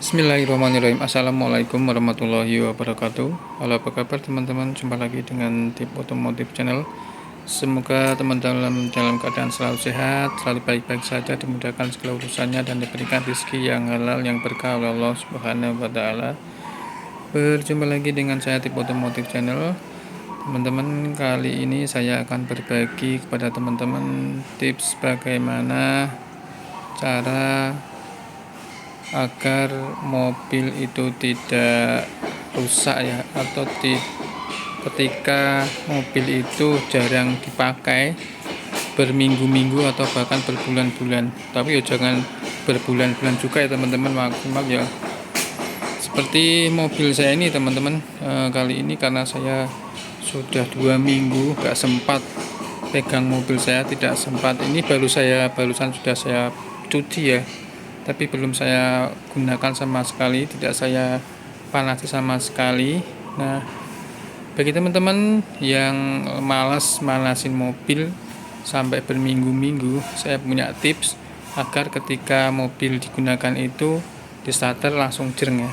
Bismillahirrahmanirrahim. Assalamualaikum warahmatullahi wabarakatuh. Halo, apa kabar teman-teman? Jumpa lagi dengan Tip Otomotif Channel. Semoga teman-teman dalam keadaan selalu sehat, selalu baik-baik saja, dimudahkan segala urusannya, dan diberikan rezeki yang halal yang berkah oleh Allah Subhanahu wa Ta'ala. Berjumpa lagi dengan saya Tip Otomotif Channel. Teman-teman, kali ini saya akan berbagi kepada teman-teman tips bagaimana cara agar mobil itu tidak rusak ya, atau ketika mobil itu jarang dipakai berminggu-minggu atau bahkan berbulan-bulan. Tapi ya jangan berbulan-bulan juga ya teman-teman, maksimal ya. Seperti mobil saya ini teman-teman, kali ini karena saya sudah 2 minggu gak sempat pegang mobil saya, tidak sempat. Ini barusan sudah saya cuci ya, tapi belum saya gunakan sama sekali, tidak saya panasi sama sekali. Nah, bagi teman-teman yang malas manasin mobil sampai berminggu-minggu, saya punya tips agar ketika mobil digunakan itu di starter langsung jreng ya.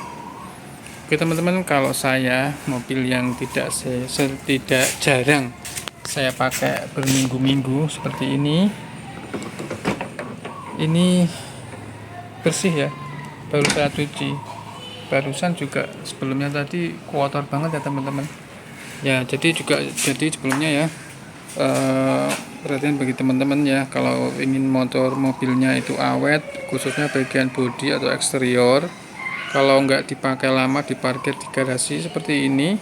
Oke teman-teman, kalau saya mobil yang tidak jarang saya pakai berminggu-minggu seperti ini bersih ya, baru saya cuci. Barusan juga sebelumnya tadi kotor banget ya teman-teman ya. Jadi sebelumnya ya, perhatian bagi teman-teman ya, kalau ingin mobilnya itu awet, khususnya bagian bodi atau eksterior, kalau nggak dipakai lama diparkir di garasi seperti ini,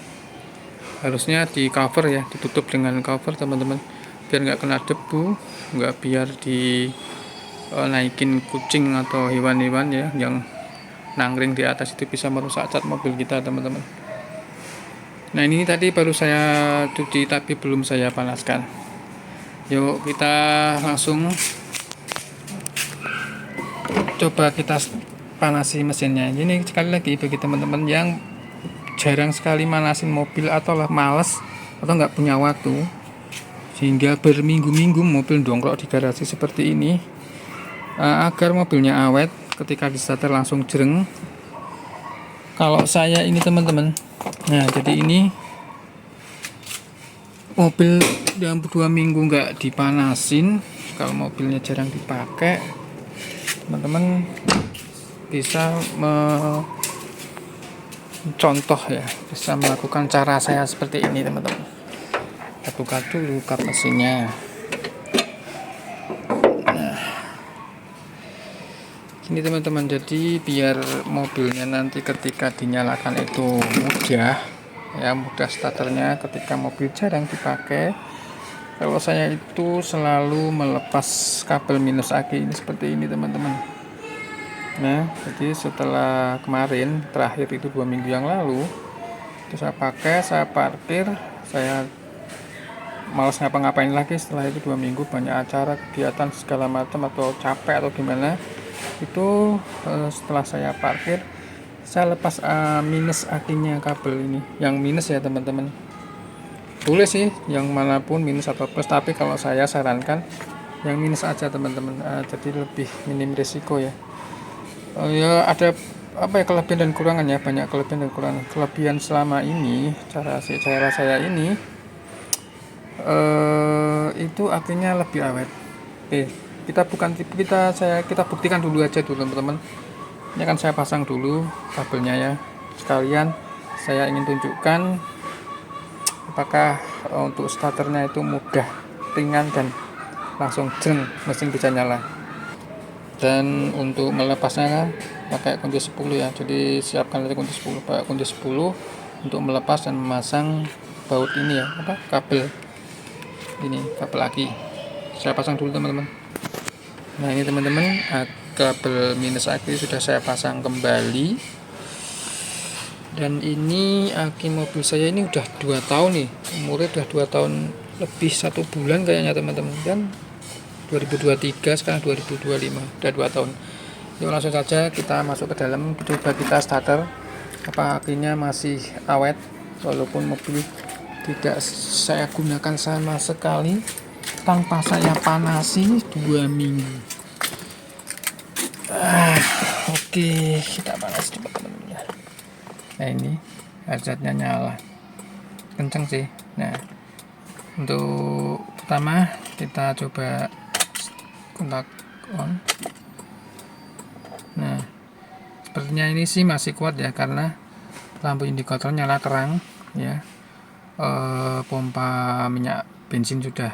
harusnya di cover ya, ditutup dengan cover teman-teman, biar nggak kena debu, biar di naikin kucing atau hewan-hewan ya yang nangkring di atas, itu bisa merusak cat mobil kita teman-teman. Nah, ini tadi baru saya cuci tapi belum saya panaskan. Yuk kita langsung coba kita panasi mesinnya. Ini sekali lagi bagi teman-teman yang jarang sekali manasin mobil atau males atau nggak punya waktu sehingga berminggu-minggu mobil dongkrok di garasi seperti ini, agar mobilnya awet ketika di starter langsung jreng. Kalau saya ini teman-teman, nah jadi ini mobil yang 2 minggu nggak dipanasin, kalau mobilnya jarang dipakai, teman-teman bisa contoh ya, bisa melakukan cara saya seperti ini teman-teman. Kita buka dulu kap mesinnya. Ini teman-teman, jadi biar mobilnya nanti ketika dinyalakan itu mudah starternya ketika mobil jarang dipakai. Kalau saya itu selalu melepas kabel minus aki ini seperti ini teman-teman. Nah, jadi setelah kemarin terakhir itu 2 minggu yang lalu itu saya pakai, saya parkir, saya malas ngapa-ngapain lagi. Setelah itu 2 minggu banyak acara, kegiatan segala macam, atau capek atau gimana, itu setelah saya parkir saya lepas minus akinya kabel ini, yang minus ya teman-teman. Boleh sih yang manapun minus atau plus, tapi kalau saya sarankan yang minus aja teman-teman, jadi lebih minim risiko ya. Ya ada kelebihan dan kurangan ya, banyak kelebihan dan kurangan. Kelebihan selama ini cara saya ini itu akinya lebih awet. Kita buktikan dulu aja teman-teman. Ini akan saya pasang dulu kabelnya ya. Sekalian saya ingin tunjukkan apakah untuk starternya itu mudah, ringan, dan langsung jreng, mesin bisa nyala. Dan untuk melepasnya pakai kunci 10 ya. Jadi siapkan aja kunci 10, pakai kunci 10 untuk melepas dan memasang baut ini ya, kabel aki. Saya pasang dulu teman-teman. Nah, ini teman-teman, kabel minus aki sudah saya pasang kembali. Dan ini aki mobil saya ini udah 2 tahun nih, umurnya udah 2 tahun lebih 1 bulan kayaknya teman-teman. Dan 2023 sekarang 2025, udah 2 tahun. Yuk langsung saja kita masuk ke dalam, coba kita starter apa akinya masih awet walaupun mobil tidak saya gunakan sama sekali, tanpa saya panasi 2 minggu. Oke, kita panas coba teman-teman. Nah ini hazardnya nyala kenceng sih. Nah untuk pertama kita coba kontak on. Nah sepertinya ini sih masih kuat ya, karena lampu indikator nyala terang ya. Pompa minyak bensin sudah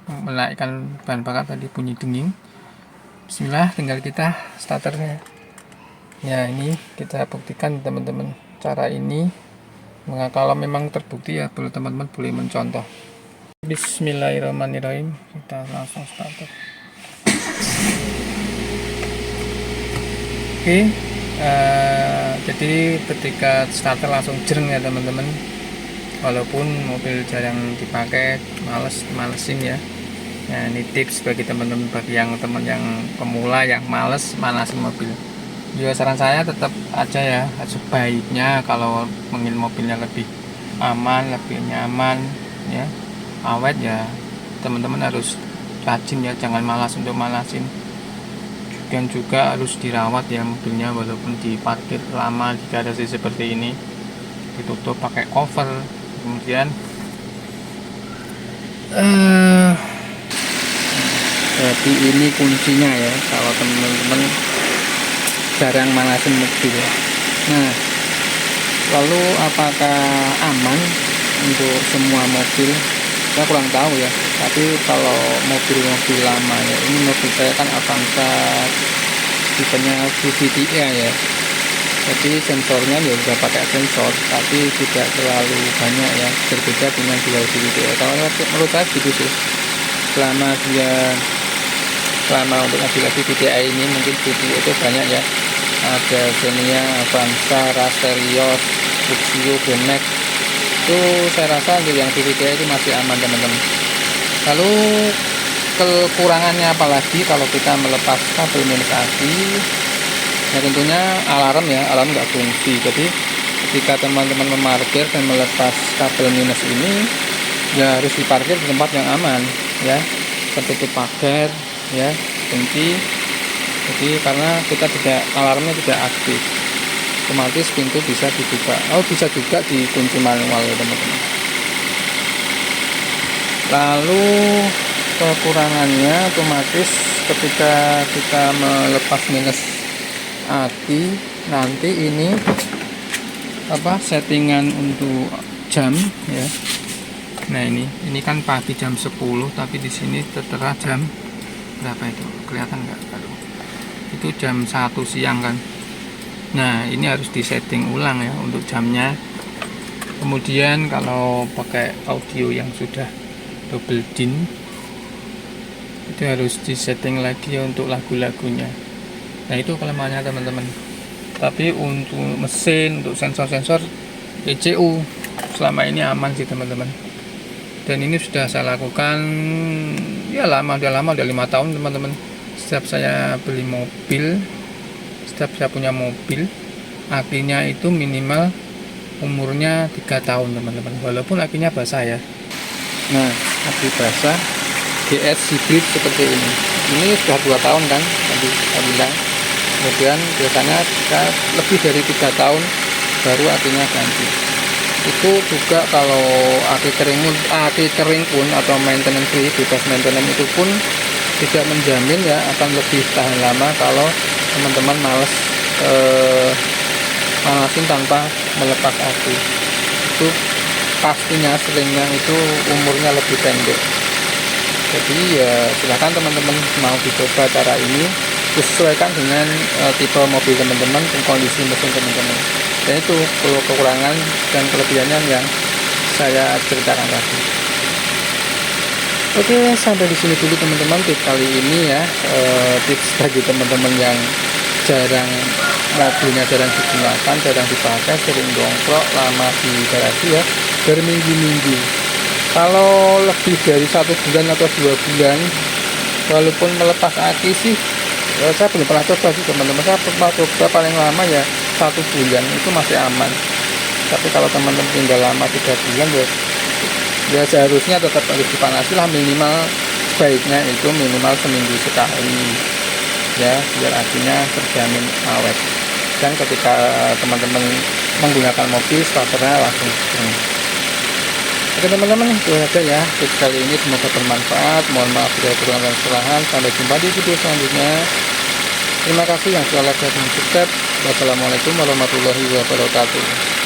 menaikkan bahan bakar, tadi bunyi dingin. Bismillah, tinggal kita starternya. Ya ini kita buktikan teman-teman cara ini. Kalau memang terbukti ya teman-teman boleh mencontoh. Bismillahirrahmanirrahim, kita langsung starter. Oke, jadi ketika starter langsung jreng ya teman-teman. Walaupun mobil jarang dipakai, malesin ya. Nah ini tips bagi teman-teman, bagi yang teman yang pemula yang males manasin mobil. Ya saran saya tetap aja ya, sebaiknya kalau ingin mobilnya lebih aman, lebih nyaman ya, awet ya, teman-teman harus rajin ya, jangan malas untuk manasin. Dan juga harus dirawat ya mobilnya, walaupun diparkir lama di garasi seperti ini, ditutup pakai cover. Kemudian jadi ini kuncinya ya, kalau teman-teman jarang manasin mobil. Nah lalu apakah aman untuk semua mobil? Saya kurang tahu ya, tapi kalau mobil-mobil lama ya, ini mobil saya kan Avanza tipenya VVT-nya ya, jadi sensornya ya udah pakai sensor, tapi tidak terlalu banyak ya, berbeda dengan dua VVT-nya. Kalau menurut saya gitu sih, selama untuk mobil VVT-nya ini mungkin VVT itu banyak ya, ada Xenia, Avanza, Rastelios, Luxio, Bonex. Itu saya rasa untuk yang VVT itu masih aman teman-teman. Lalu kekurangannya apalagi kalau kita melepas kabel minus aki, ya tentunya alarm nggak fungsi. Jadi ketika teman-teman memarkir dan melepas kabel minus ini, ya harus diparkir di tempat yang aman ya, tertutup pagar ya, kunci. Jadi karena alarmnya tidak aktif, otomatis pintu bisa dibuka. Bisa juga dikunci manual ya teman-teman. Lalu kekurangannya otomatis ketika kita melepas minus aki, nanti ini settingan untuk jam ya. Nah ini kan pagi jam 10, tapi di sini tertera jam berapa itu, kelihatan nggak? Itu jam 1 siang kan. Nah ini harus disetting ulang ya untuk jamnya. Kemudian kalau pakai audio yang sudah double din, itu harus disetting lagi ya untuk lagu-lagunya. Nah itu kelemahannya teman-teman. Tapi untuk mesin, untuk sensor-sensor ECU selama ini aman sih teman-teman. Dan ini sudah saya lakukan ya udah lama, udah 5 tahun teman-teman. Setiap saya beli mobil, setiap saya punya mobil, akinya itu minimal umurnya 3 tahun teman-teman, walaupun akinya basah ya. Nah aki basah GS hybrid seperti ini sudah 2 tahun kan tadi saya bilang. Kemudian biasanya kita lebih dari 3 tahun baru akinya ganti. Itu juga kalau aki kering pun atau maintenance free, bebas maintenance, itu pun tidak menjamin ya akan lebih tahan lama kalau teman-teman males manasin tanpa melepas aki. Itu pastinya seringnya itu umurnya lebih pendek. Jadi ya silahkan teman-teman mau dicoba cara ini, disesuaikan dengan tipe mobil teman-teman dan kondisi mesin teman-teman. Dan itu kekurangan dan kelebihannya yang saya ceritakan tadi. Oke, sampai di sini dulu teman-teman tips kali ini ya. Tips bagi teman-teman yang mobilnya jarang digunakan, jarang dipakai, sering dongkrok lama di garasi ya, berminggu-minggu. Kalau lebih dari 1 bulan atau 2 bulan, walaupun melepas aki sih, saya belum pernah coba sih teman-teman. Saya pernah coba paling lama ya 1 bulan, itu masih aman. Tapi kalau teman-teman tinggal lama 3 bulan ya seharusnya tetap harus dipanasi lah, minimal sebaiknya itu minimal seminggu sekali. ya, biar akinya terjamin awet. Dan ketika teman-teman menggunakan mobil, starternya langsung spring. Oke teman-teman, itu saja ya tips kali ini, semoga bermanfaat. Mohon maaf jika kurang dan kesalahan. Sampai jumpa di video selanjutnya. Terima kasih yang sudah like dan subscribe. Wassalamualaikum warahmatullahi wabarakatuh.